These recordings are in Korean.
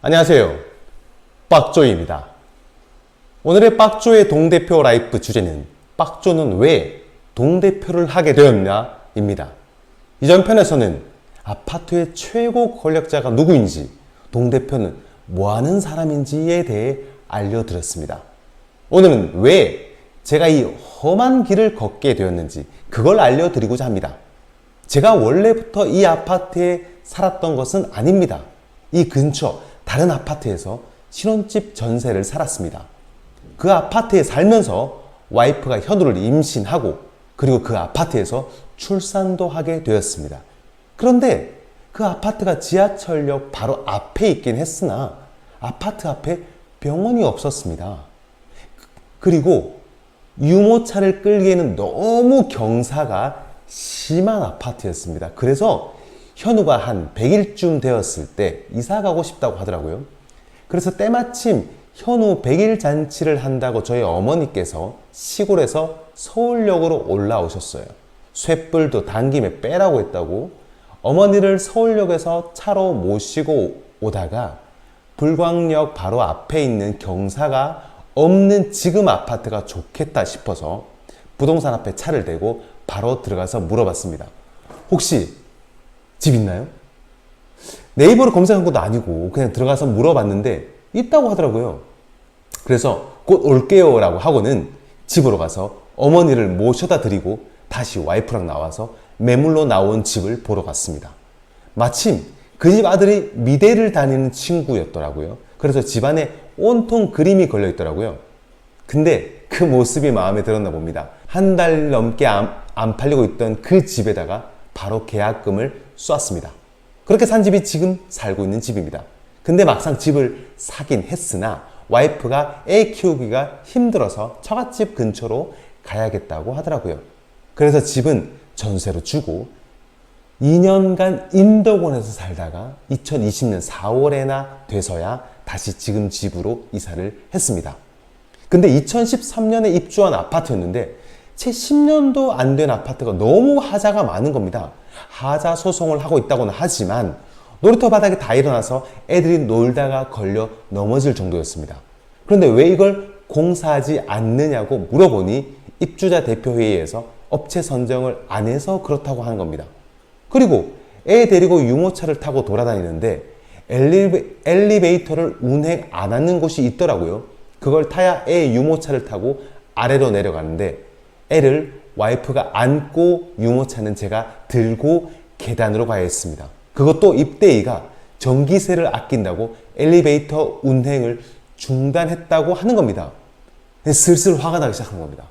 안녕하세요. 빡조이입니다. 오늘의 빡조의 동대표 라이프 주제는 빡조는 왜 동대표를 하게 되었냐 입니다. 이전 편에서는 아파트의 최고 권력자가 누구인지, 동대표는 뭐하는 사람인지에 대해 알려드렸습니다. 오늘은 왜 제가 이 험한 길을 걷게 되었는지 그걸 알려드리고자 합니다. 제가 원래부터 이 아파트에 살았던 것은 아닙니다. 이 근처 다른 아파트에서 신혼집 전세를 살았습니다. 그 아파트에 살면서 와이프가 현우를 임신하고 그리고 그 아파트에서 출산도 하게 되었습니다. 그런데 그 아파트가 지하철역 바로 앞에 있긴 했으나 아파트 앞에 병원이 없었습니다. 그리고 유모차를 끌기에는 너무 경사가 심한 아파트였습니다. 그래서 현우가 한 100일쯤 되었을 때 이사 가고 싶다고 하더라고요. 그래서 때마침 현우 100일 잔치를 한다고 저희 어머니께서 시골에서 서울역으로 올라오셨어요. 쇳불도 당김에 빼라고 했다고 어머니를 서울역에서 차로 모시고 오다가 불광역 바로 앞에 있는 경사가 없는 지금 아파트가 좋겠다 싶어서 부동산 앞에 차를 대고 바로 들어가서 물어봤습니다. 혹시 집 있나요? 네이버로 검색한 것도 아니고 그냥 들어가서 물어봤는데 있다고 하더라고요. 그래서 곧 올게요 라고 하고는 집으로 가서 어머니를 모셔다 드리고 다시 와이프랑 나와서 매물로 나온 집을 보러 갔습니다. 마침 그 집 아들이 미대를 다니는 친구였더라고요. 그래서 집안에 온통 그림이 걸려 있더라고요. 근데 그 모습이 마음에 들었나 봅니다. 한 달 넘게 안 팔리고 있던 그 집에다가 바로 계약금을 쐈습니다. 그렇게 산 집이 지금 살고 있는 집입니다. 근데 막상 집을 사긴 했으나 와이프가 애 키우기가 힘들어서 처갓집 근처로 가야겠다고 하더라고요. 그래서 집은 전세로 주고 2년간 인덕원에서 살다가 2020년 4월에나 돼서야 다시 지금 집으로 이사를 했습니다. 근데 2013년에 입주한 아파트였는데 채 10년도 안 된 아파트가 너무 하자가 많은 겁니다. 하자 소송을 하고 있다고는 하지만 놀이터 바닥에 다 일어나서 애들이 놀다가 걸려 넘어질 정도였습니다. 그런데 왜 이걸 공사하지 않느냐고 물어보니 입주자 대표회의에서 업체 선정을 안 해서 그렇다고 하는 겁니다. 그리고 애 데리고 유모차를 타고 돌아다니는데 엘리베이터를 운행 안 하는 곳이 있더라고요. 그걸 타야 애 유모차를 타고 아래로 내려가는데 애를 와이프가 안고 유모차는 제가 들고 계단으로 가야 했습니다. 그것도 입대위가 전기세를 아낀다고 엘리베이터 운행을 중단했다고 하는 겁니다. 슬슬 화가 나기 시작한 겁니다.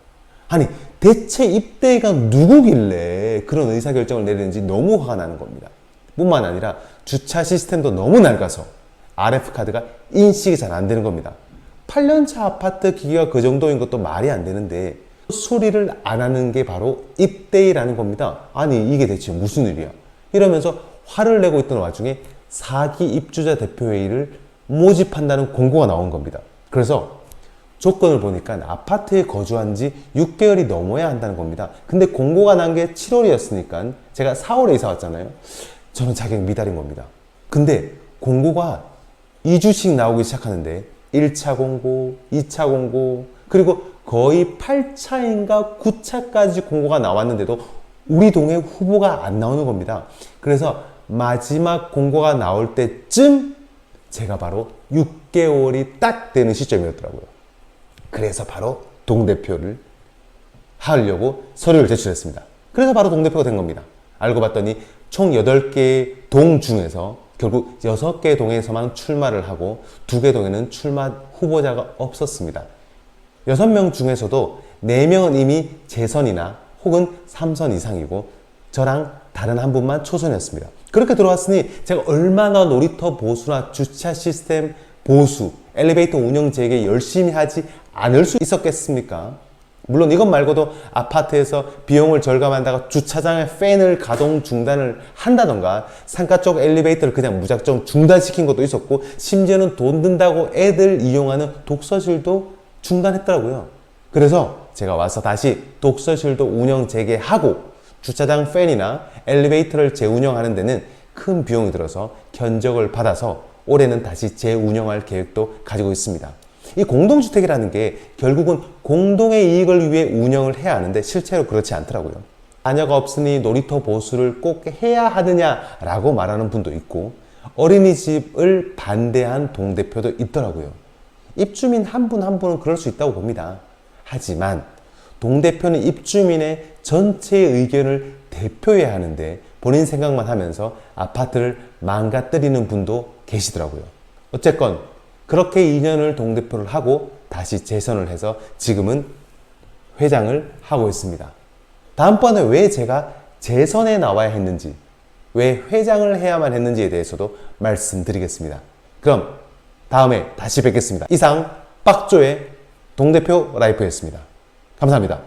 아니 대체 입대위가 누구길래 그런 의사결정을 내리는지 너무 화가 나는 겁니다. 뿐만 아니라 주차 시스템도 너무 낡아서 RF카드가 인식이 잘 안 되는 겁니다. 8년차 아파트 기기가 그 정도인 것도 말이 안 되는데 수리를 안 하는 게 바로 입대위라는 겁니다. 아니 이게 대체 무슨 일이야? 이러면서 화를 내고 있던 와중에 4기 입주자 대표회의를 모집한다는 공고가 나온 겁니다. 그래서 조건을 보니까 아파트에 거주한 지 6개월이 넘어야 한다는 겁니다. 근데 공고가 난 게 7월이었으니까 제가 4월에 이사 왔잖아요. 저는 자격 미달인 겁니다. 근데 공고가 2주씩 나오기 시작하는데 1차 공고, 2차 공고, 그리고 거의 8차인가 9차까지 공고가 나왔는데도 우리 동에 후보가 안 나오는 겁니다. 그래서 마지막 공고가 나올 때쯤 제가 바로 6개월이 딱 되는 시점이었더라고요. 그래서 바로 동대표를 하려고 서류를 제출했습니다. 그래서 바로 동대표가 된 겁니다. 알고 봤더니 총 8개 동 중에서 결국 6개 동에서만 출마를 하고 2개 동에는 출마 후보자가 없었습니다. 6명 중에서도 4명은 이미 재선이나 혹은 3선 이상이고 저랑 다른 한 분만 초선이었습니다. 그렇게 들어왔으니 제가 얼마나 놀이터 보수나 주차 시스템 보수, 엘리베이터 운영 재개 열심히 하지 않을 수 있었겠습니까? 물론 이것 말고도 아파트에서 비용을 절감한다가 주차장에 팬을 가동 중단을 한다던가 상가 쪽 엘리베이터를 그냥 무작정 중단시킨 것도 있었고 심지어는 돈 든다고 애들 이용하는 독서실도 중단했더라고요. 그래서 제가 와서 다시 독서실도 운영 재개하고 주차장 팬이나 엘리베이터를 재운영하는 데는 큰 비용이 들어서 견적을 받아서 올해는 다시 재운영할 계획도 가지고 있습니다. 이 공동주택이라는 게 결국은 공동의 이익을 위해 운영을 해야 하는데 실제로 그렇지 않더라고요. 자녀가 없으니 놀이터 보수를 꼭 해야 하느냐라고 말하는 분도 있고 어린이집을 반대한 동대표도 있더라고요. 입주민 한 분 한 분은 그럴 수 있다고 봅니다. 하지만 동대표는 입주민의 전체의 의견을 대표해야 하는데 본인 생각만 하면서 아파트를 망가뜨리는 분도 계시더라고요. 어쨌건 그렇게 2년을 동대표를 하고 다시 재선을 해서 지금은 회장을 하고 있습니다. 다음번에 왜 제가 재선에 나와야 했는지, 왜 회장을 해야만 했는지에 대해서도 말씀드리겠습니다. 그럼 다음에 다시 뵙겠습니다. 이상 빡조의 동대표 라이프였습니다. 감사합니다.